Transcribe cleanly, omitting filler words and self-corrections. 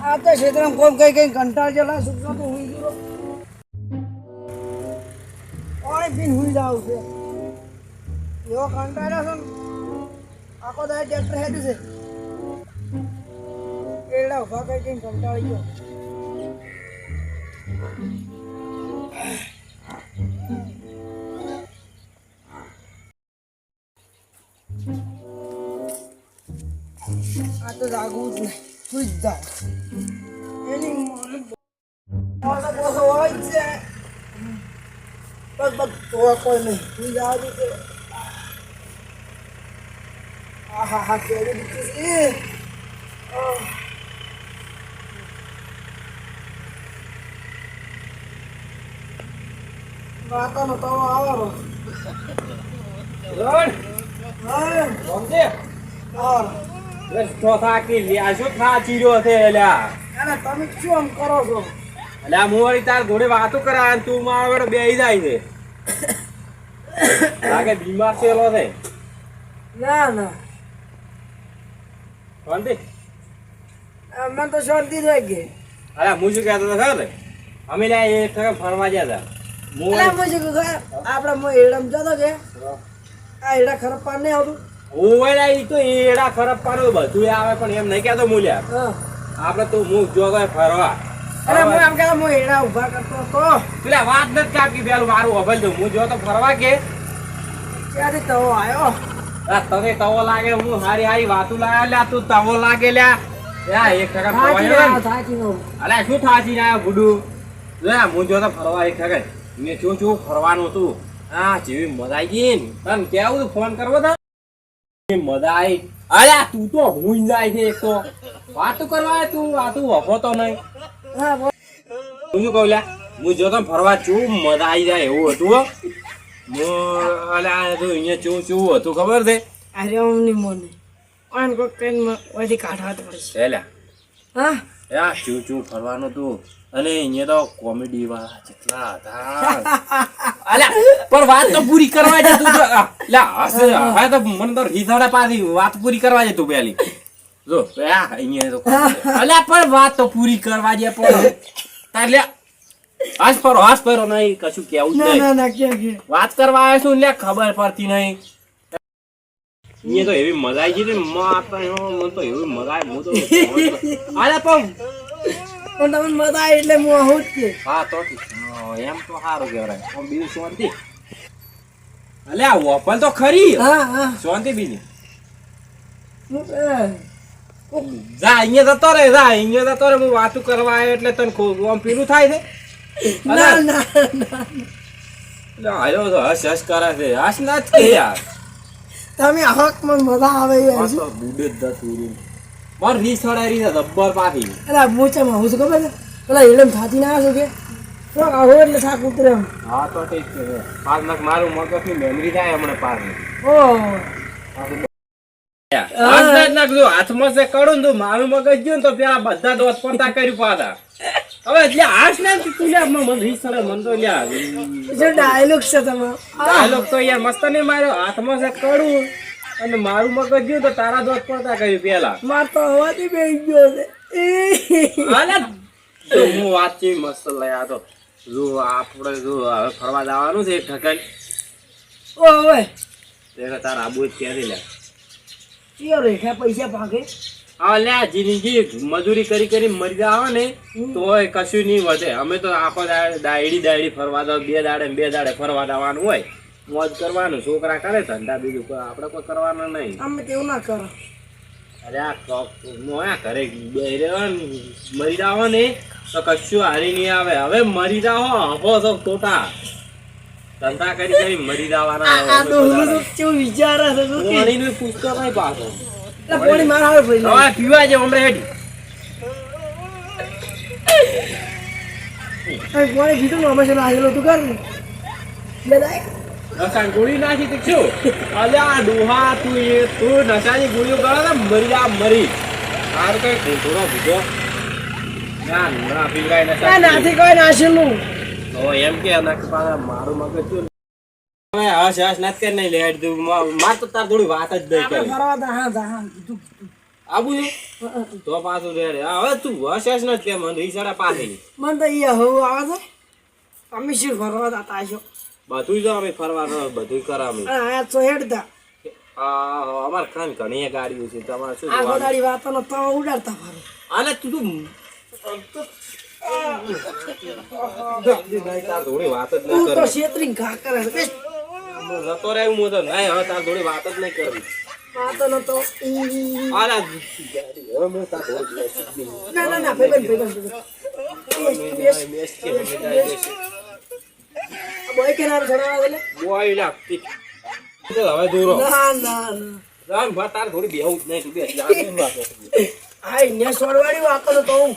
આ તો ક્ષેત્રમાં કોમ કઈ કંટાળ જેલા સુખનો તો હુઈ ગયો પાણી પીને હુઈ જાવ છે એવો કંટાળ્યો છે ને આખો દાડો ટ્રેક્ટર હેડ્યું છે એડા ઉભા કઈ કંટાળી ગયો આ તો જાગવું જ નહીં સુઈ જ જાવ એની મોસો મોસો હોય જ છે બસ બસ તો કોઈ નહીં સુઈ જાવ તો આહા હા કેવી દીધી છે વાતાનો તો આવો રોડ હા સમજે હા બસ તો થાકી લ્યા શું થાચી રહ્યો છે એલા અને તમે શું આમ કરો છો અલ્યા હું વળી તાર જોડે વાતો કરા અને તું મારા વડે બેહી જાય છે લાગે બીમાર થયેલો છે ના ના શાંતિ મને તો શાંતિ થઈ ગઈ અરે હું શું કહેતો હતો ખબર છે? અમે લ્યા એક ઠેકાણે ફરવા ગયા હતા હું અરે હું શું કહું આપણે મો એડમ જતો કે આ એડા ખરાબ પાડ નહીં આવતું ઓવેલા ઈ તો એડા ખરાબ પાડો બધું આવે પણ એમ નહીં કહેતો મૂલ્યા હા આપણે તો મુખ જોગો ફરવા અરે હું એમ કહેતો હું એડા ઊભા કરતો હતો પેલા વાત નથી કાપી પેલું મારું અભલ તો હું જો તો ફરવા કે ત્યાંથી તવો આવ્યો આ તને તવો લાગે હું હારી હારી વાતું લાયા લ્યા તું તવો લાગે લ્યા યા એક ટકા થાકી નો અલ્યા શું થાચી ના ગુડુ લે હું જો તો ફરવા એક ટકા મેં શું ફરવાનું હતું આ જેવી મજા આવી ગઈ ને તને કેવું તું ફોન કરવો તો મજા આવી અલ્યા તું તો હું જાય છે એક તો વાતું કરવા તું વાતું વફો તો નહીં હા હું શું કહું લ્યા હું જો તો ફરવા છું મજા આવી જાય એવું હતું હો. હું અલ્યા તું અહીંયા ચું હતું ખબર છે અરે અમની મોને ઓન કો કઈ ઓથી કાઢવા તો પડશે લ્યા હા યા ચું ફરવાનું તું અને અહીંયા તો કોમેડી વાળા જેટલા હતા અલ્યા પણ વાત તો પૂરી કરવા દે તું તો લ્યા હવે તો મને તો રીધાડા પાડી વાત પૂરી કરવા દે તું પેલી જો યા અહીંયા તો અલ્યા પણ વાત તો પૂરી કરવા દે પણ તાર લ્યા હાસ પરો નહીં કશું કેવું જ ના નહીં ના ના કે વાત કરવા આવ્યો છું લ્યા ખબર પડતી નહીં અહીંયા તો એવી મજા આવી ગઈ ને મને તો એવી મજા આવી હું તો અલ્યા પણ પણ તમને મજા આવી એટલે હું આવું જ કે હા તો ઠીક. એમ તો સારું કહેવાય પણ બીજું શાંતિ અલ્યા વપલ તો ખરી હા હા શાંતિ બીજી હું જા અહીંયા જતો રે હું વાતું કરવા આવ્યો એટલે તને આમ પીલું થાય છે ના ના ના આવ્યો તો હસ હસ કરે છે હસ ના જ કે યાર તમે હક મને મજા આવે આ યાર તો ડૂબે જ દતું પણ રીસ હડારી છે જબ્બર પાછી અરે મોચામાં આવું છું ખબર છે પેલા એડમ થાતી ના આવશો કે થોડોક આવો એટલે થાક ઉતરે એમ હા તો ઠીક છે પાછ નાખ મારું મગજની મેમરી થાય હમણાં પાછ હાથમાં છે કરું ને મારું મગજ ગયું તો પેલા બધા દોસ્ત પડતા કર્યું પાછા હવે એટલે હાથ ના તું લ્યા મને રીસ હડે મને તો લ્યા જે ડાયલોગ છે તમારો ડાયલોગ તો યાર મસ્ત નહીં માર્યો હાથમાં છે કરું અને મારું મગજ ગયું તો તારા દોસ્ત પડતા કર્યું પેલા માર તો હવાથી બેસી ગયો છે તો હું વાત છે મસ્ત લઈ આ તો જો આપણે જો હવે ફરવા જવાનું છે એક ઠકાઈ ઓય એટલે તારા આબુ જ ક્યાંથી લે ચિયો રેખા પૈસા ભાગે હા લે જિંદગી મજૂરી કરી મરી જાવ ને તોય કશું નહીં વધે અમે તો આખો દાયડી ફરવા જાવ બે દાડે ફરવા જવાનું હોય મોજ કરવાનું છોકરા કરે ધંધા બીજું આપણે કોઈ કરવાનું નહીં અમે તેવું ના કરો અરે આ ઘરે મરી જાવ ને તો કશું હારી નહીં આવે હવે મરી જાવ હફો તો ખોટા ધંધા કરી મરી જવાના આ તો હું તો કેવું વિચારે છે તું કે પાણીનું પૂછતો નહીં પાછો એટલે પાણી મારા આવે ભાઈ હવે પીવા જે હમણાં હેડી પાણી કીધું ને અમે છે આવેલો તું કર ને લે દાય નશાની ગોળી નાખી તો શું અલ્યા ડોહા તું નશાની ગોળીઓ ગળે ને મરી સારું કઈ થોડો ભીધો ના પીવડાય નશા નાથી કોઈ નાશેલું તો એમ કે મારું મગજ જો હવે હસ નથી કરી નહીં લે માર તો તાર થોડી વાત જ દઈ આપણે ફરવા દા હા કીધું આબુ છે? તો પાછું રેડે. હા, હવે તું હસેસ ને તે મને ઈશારા પાછી. મને તો અહીંયા હવે આવે છે અમે શું ફરવા જતા છો બધું જો અમે ફરવાનું બધું કરાવે. આ તો હેડતા અમારે ખાન ઘણી ગાડીઓ છે તમારે શું આ જોવાનું? ગોદાડી વાતો નો તો ઉડાડતા ફરો આલે તું તાર થોડી વાત જ નહીં તું તો કરી. છેતરી ઘા કરે છે બેસ. જતો રહે હું તો નહીં હવે તાર થોડી વાત જ નહીં કરી. વાતો નો તો આલે હવે મેં તાર થોડી ના ભાઈ બોય કે નામ છોડાવા દે બોય લાગતી હવે દૂરો ના રામ તાર થોડી બેહું જ નહીં તું બેસ જા આ ઇન્ડિયા છોડવાડી વાતો નો તો હું